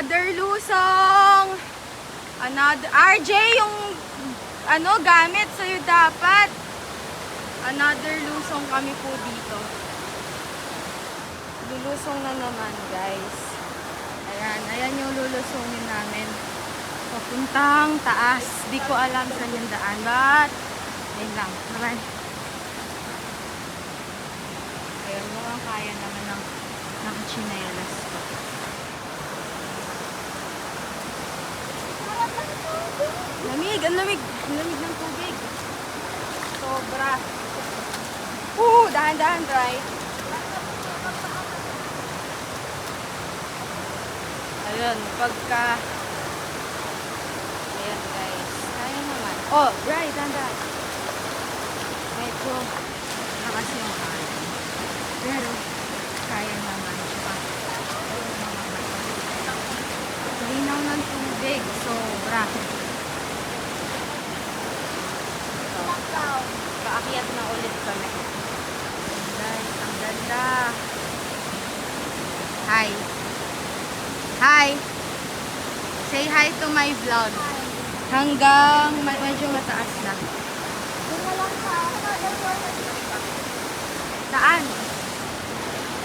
Another lusong. RJ, yung gamit sa'yo dapat. Another lusong kami po dito. Lulusong na naman, guys. Ayan yung lulusongin namin. Papuntang taas. Di ko alam saan yung daan, but ayun lang. Naman. Ayun, mukhang kaya naman ng nakachinelas ko. Lamig, ang lamig. Ang lamig ng tubig. Sobra. Dahan-dahan, dry. Ayun, pagka... Ayan, guys. Kaya naman. Oh, dry, dahan-dahan. Medyo lakas yung kaya. Pero, kaya naman siya. Linaw ng tubig. Sobra. Kaakyat na ulit kami. Guys, ang ganda. Hi. Hi. Say hi to my vlog. Hanggang medyo mataas na. Saan?